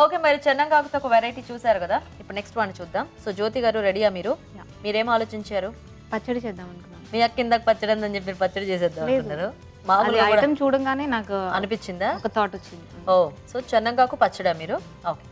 Okay, మరి చెన్నంగాకుతో ఒక variety చూసారు కదా, ఇప్పుడు నెక్స్ట్ వన్ చూద్దాం. సో జ్యోతి గారు రెడీయా? మీరేం ఆలోచించారు? పచ్చడి చేద్దాం అనుకున్నాను. మీ అక్క కిందకి పచ్చడి అని చెప్పి మీరు పచ్చడి చేసేద్దాం అనుకున్నారు? మామూలుగా ఐటమ్ చూడంగానే నాకు అనిపించిందా? ఒక థాట్ వచ్చింది. ఓ, సో చెన్నంగాకు పచ్చడా మీరు? ఓకే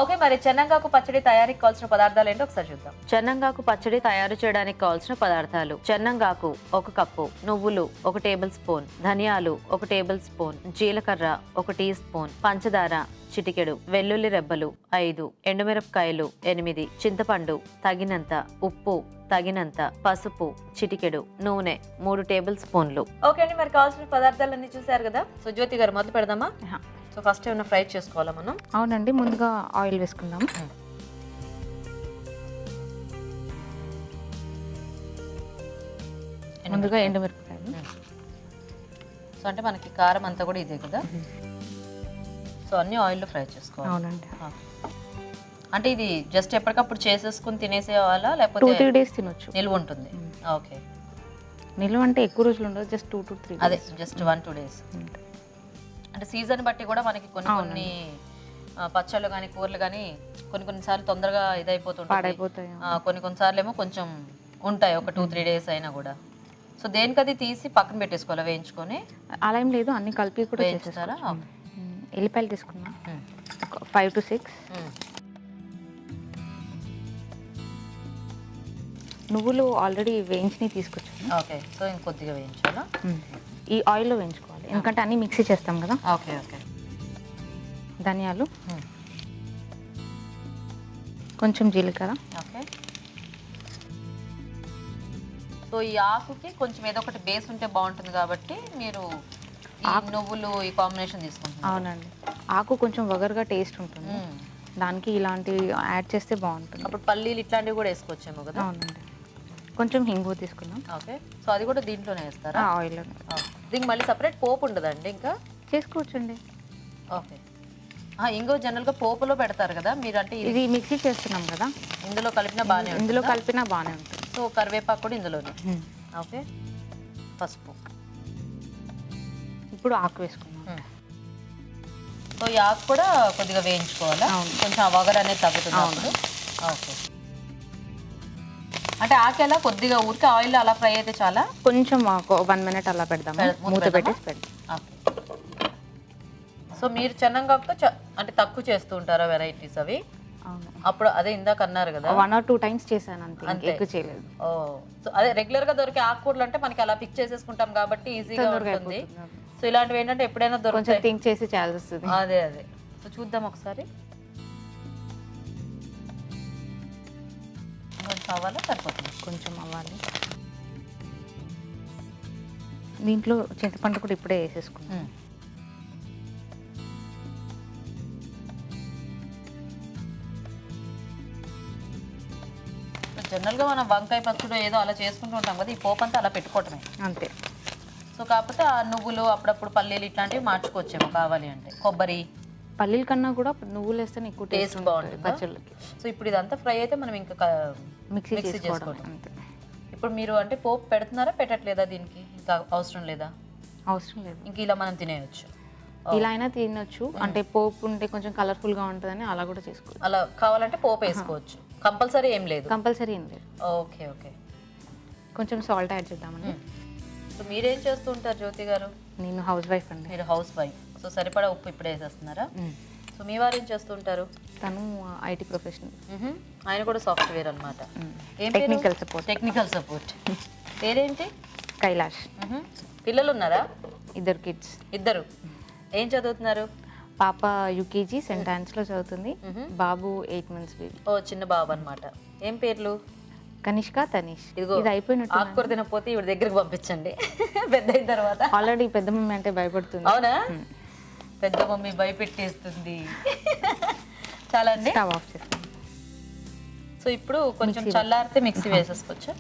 ఓకే, మరి చెన్నంగాకు పచ్చడి తయారీకి కావాల్సిన పదార్థాలు ఏంటో ఒకసారి చూద్దాం. చెన్నంగాకు పచ్చడి తయారు చేయడానికి కావాల్సిన పదార్థాలు: చెన్నంగాకు 1 కప్పు, నువ్వులు 1 టేబుల్ స్పూన్, ధనియాలు 1 టేబుల్ స్పూన్, జీలకర్ర 1 టీ స్పూన్, పంచదార చిటికెడు, వెల్లుల్లి రెబ్బలు 5, ఎండుమిరపకాయలు 8, చింతపండు తగినంత, ఉప్పు తగినంత, పసుపు చిటికెడు, నూనె 3 టేబుల్ స్పూన్లు. ఓకే అండి, మరి కావాల్సిన పదార్థాలన్నీ చూసారు కదా. సో జ్యోతి గారు మొదలు పెడదామా? సో ఫస్ట్ ఏమైనా ఫ్రై చేసుకోవాలా మనం? అవునండి, ముందుగా ఆయిల్ వేసుకుందాం. ముందుగా ఎండుమిరపకాయలు. సో అంటే మనకి కారం అంతా కూడా ఇదే కదా. సో అన్ని ఆయిల్లో ఫ్రై చేసుకోవాలి. అవునండి. అంటే ఇది జస్ట్ ఎప్పటికప్పుడు చేసేసుకుని తినేసేవాళ్ళా, లేకపోతే 2-3 డేస్ తినొచ్చు, నిల్వ ఉంటుంది? ఓకే, నిల్వ అంటే ఎక్కువ రోజులు ఉండదు, జస్ట్ 2 to 3 అదే జస్ట్ 1-2 డేస్. అంటే సీజన్ బట్టి కూడా మనకి కొన్ని పచ్చళ్ళు కానీ కూరలు కానీ కొన్నిసార్లు తొందరగా ఇదైపోతుంటాయి, కొన్నిసార్లు ఏమో కొంచెం ఉంటాయి ఒక 2-3 డేస్ అయినా కూడా. సో దేనికది తీసి పక్కన పెట్టేసుకోవాలి వేయించుకొని? అలా ఏం లేదు, అన్ని కలిపి కూడా వేయించుతారా? ఎల్లిపాయలు తీసుకున్నా 5 to 6. నువ్వులు ఆల్రెడీ వేయించి తీసుకొచ్చాను. ఓకే, సో ఇంకొద్దిగా వేయించాలా? ఈ ఆయిల్లో వేయించుకోవాలి, ఎందుకంటే అన్ని మిక్సీ చేస్తాం కదా. Okay okay. ధనియాలు, కొంచెం జీలకర్ర. ఓకే, సో ఈ ఆకుకి కొంచెం ఏదో ఒకటి బేస్ ఉంటే బాగుంటుంది కాబట్టి మీరు నువ్వులు ఈ కాంబినేషన్ తీసుకుంటున్నారు. అవునండి, ఆకు కొంచెం వగరుగా టేస్ట్ ఉంటుంది, దానికి ఇలాంటివి యాడ్ చేస్తే బాగుంటుంది. అప్పుడు పల్లీలు ఇట్లాంటివి కూడా వేసుకోవచ్చేమో కదా. అవునండి, కొంచెం హింగు తీసుకున్నాం. ఓకే, సో అది కూడా దీంట్లోనే వేస్తారా? ఆయిల్లో. దీనికి మళ్ళీ సపరేట్ పోపు ఉండదండి ఇంకా? చేసుకోవచ్చండి. ఓకే, ఇంకో జనరల్గా పోపులో పెడతారు కదా మీరు, అంటే ఇది మిక్సీ చేస్తున్నాం కదా, ఇందులో కలిపినా బాగానే, ఇందులో కలిపినా బాగానే ఉంటుంది. సో కరివేపాకు కూడా ఇందులోనే. ఓకే, పసుపు. ఇప్పుడు ఆకు వేసుకున్నాం. సో ఈ ఆకు కూడా కొద్దిగా వేయించుకోవాలా? కొంచెం ఆ వగరు అనేది తగ్గుతుంది. ఓకే, అంటే ఆకు ఎలా కొద్దిగా ఊరికే ఆయిల్ అలా ఫ్రై అయితే చాలా? కొంచెం 1 minute అలా పెడదాము, మూత పెట్టేసి పెడదాం. సో మీరు చెన్నంగాకుతో అంటే తక్కువ చేస్తూ ఉంటారా వెరైటీస్ అవి? అప్పుడు అదే ఇందాక అన్నారు కదా 1 or 2 times చేశాను అంతే, ఎక్కువ చేయలేదు. ఓ, సో అదే రెగ్యులర్ గా దొరికే ఆకుకూరలు అంటే మనకి అలా పిక్ చేసేసుకుంటాం కాబట్టి ఈజీగా ఉంటుంది. సో ఇలాంటివి ఏంటంటే ఎప్పుడైనా దొరుకుతాయి, థింక్ చేసి చేయాల్సి వస్తుంది. అదే అదే. సో చూద్దాం ఒకసారి. కొంచెం అవ్వాలి, సరిపోతుంది. కొంచెం అవ్వాలి. దీంట్లో చింతపండు కూడా ఇప్పుడే వేసేసుకున్నాం. జనరల్గా మనం వంకాయ పచ్చడి ఏదో అలా చేసుకుంటూ ఉంటాం కదా, ఈ పోపు అంతా అలా పెట్టుకోవటమే అంతే. సో కాకపోతే ఆ నువ్వులు అప్పుడప్పుడు పల్లీలు ఇట్లాంటివి మార్చుకోవచ్చేమో కావాలి అంటే. కొబ్బరి, పల్లీల కన్నా కూడా నువ్వులు వేస్తే ఎక్కువ టేస్ట్ బాగుంటుంది పచ్చళ్ళకి. సో ఇప్పుడు ఇదంతా ఫ్రై అయితే మనం ఇంకా మిక్సీ చేసుకోవడం అంతే. ఇప్పుడు మీరు అంటే పోపు పెడుతున్నారా పెట్టట్లేదా? దీనికి ఇంకా అవసరం లేదా? అవసరం లేదు, ఇంక ఇలా మనం తినేయచ్చు. ఇలా అయినా తినొచ్చు, అంటే పోపు ఉంటే కొంచెం కలర్ఫుల్గా ఉంటుందని అలా కూడా చేసుకోవచ్చు. అలా కావాలంటే పోపు వేసుకోవచ్చు, కంపల్సరీ ఏం లేదు? కంపల్సరీ ఏం లేదు. Okay okay. కొంచెం సాల్ట్ యాడ్ చేద్దామండి. సో మీరేం చేస్తూ ఉంటారు జ్యోతి గారు? నేను హౌస్ వైఫ్ అండి. మీరు హౌస్ వైఫ్. సో సరిపడా ఉప్పు ఇప్పుడే వేసేస్తున్నారా? సో మీ వారు ఏం చేస్తూ ఉంటారు? తను IT ప్రొఫెషనల్. ఆయన కూడా సాఫ్ట్వేర్ అనమాట. Technical support. Technical support. పేరేంటి? కైలాష్. పిల్లలు ఉన్నారా? 2 kids. ఇద్దరు. ఏం చదువుతున్నారు? పాప UKG సెంట్ ఆన్స్లో చదువుతుంది, బాబు 8 months బేబీ. ఓ, చిన్న బాబు అనమాట. ఏం పేర్లు? కనిష్క, తనీష్. ఇదిగో ఇది అయిపోయినట్టు. ఆకుకూర తినకపోతే ఇవి దగ్గరికి పంపించండి పెద్ద అయిన తర్వాత. ఆల్రెడీ పెద్ద మమ్మీ అంటే భయపడుతుంది. అవునా? పెద్ద మమ్మీ భయపెట్టేస్తుంది. చాలా అండి, స్టవ్ ఆఫ్ చేస్తాను. సో ఇప్పుడు కొంచెం చల్లారితే మిక్సీ వేసేసుకోవచ్చు.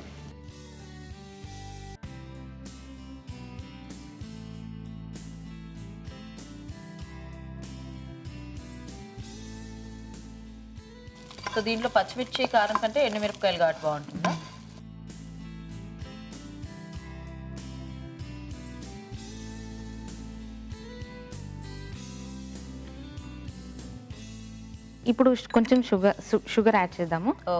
సో దీంట్లో పచ్చిమిర్చి కారం కంటే ఎండుమిరపకాయలు ఘాటు బాగుంటుందా? ఇప్పుడు కొంచెం షుగర్ యాడ్ చేద్దాము. ఓ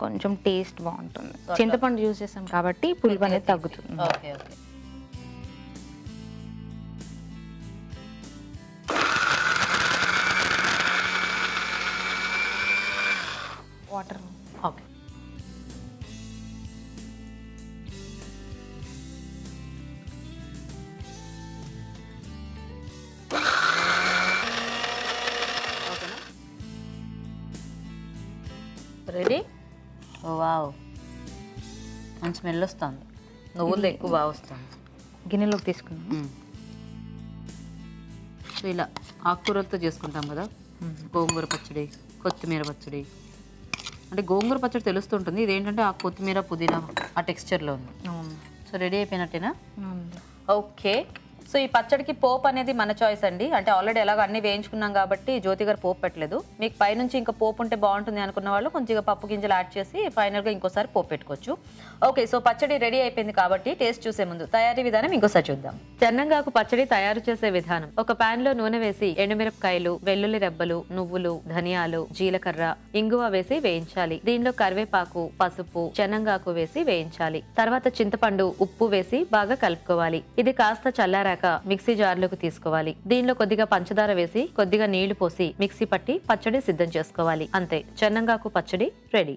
కొంచెం టేస్ట్ బాగుంటుంది. చింతపండు యూజ్ చేస్తాం కాబట్టి పులుపు అనేది తగ్గుతుంది. Okay okay. Water okay. Ready. Wow, మంచి స్మెల్ వస్తుంది. నువ్వులు ఎక్కువ బాగా వస్తుంది. గిన్నెలోకి తీసుకున్నాం. సో ఇలా ఆకుకూరలతో చేసుకుంటాం కదా, గోంగూర పచ్చడి, కొత్తిమీర పచ్చడి. అంటే గోంగూర పచ్చడి తెలుస్తుంటుంది, ఇదేంటంటే ఆ కొత్తిమీర పుదీనా ఆ టెక్స్చర్లో ఉంది. సో రెడీ అయిపోయినట్టేనా? ఓకే. సో ఈ పచ్చడికి పోపు అనేది మన చాయిస్ అండి. అంటే ఆల్రెడీ ఎలాగో అన్ని వేయించుకున్నాం కాబట్టి జ్యోతి గారు పోపు పెట్టలేదు. మీకు పైనుంచి ఇంకా పోపు ఉంటే బాగుంటుంది అనుకున్న వాళ్ళు కొంచెం పప్పు గింజలు యాడ్ చేసి ఫైనల్గా ఇంకోసారి పోపు పెట్టుకోవచ్చు. ఓకే, సో పచ్చడి రెడీ అయిపోయింది కాబట్టి టేస్ట్ చూసే ముందు తయారీ విధానం ఇంకోసారి చూద్దాం. చెన్నంగాకు పచ్చడి తయారు చేసే విధానం: ఒక పాన్ లో నూనె వేసి ఎండుమిరపకాయలు, వెల్లుల్లి రెబ్బలు, నువ్వులు, ధనియాలు, జీలకర్ర, ఇంగువ వేసి వేయించాలి. దీనిలో కరివేపాకు, పసుపు, చెన్నంగాకు వేసి వేయించాలి. తర్వాత చింతపండు, ఉప్పు వేసి బాగా కలుపుకోవాలి. ఇది కాస్త చల్లారాక మిక్సీ జార్లోకి తీసుకోవాలి. దీనిలో కొద్దిగా పంచదార వేసి కొద్దిగా నీళ్లు పోసి మిక్సీ పట్టి పచ్చడి సిద్ధం చేసుకోవాలి. అంతే, చెన్నంగాకు పచ్చడి రెడీ.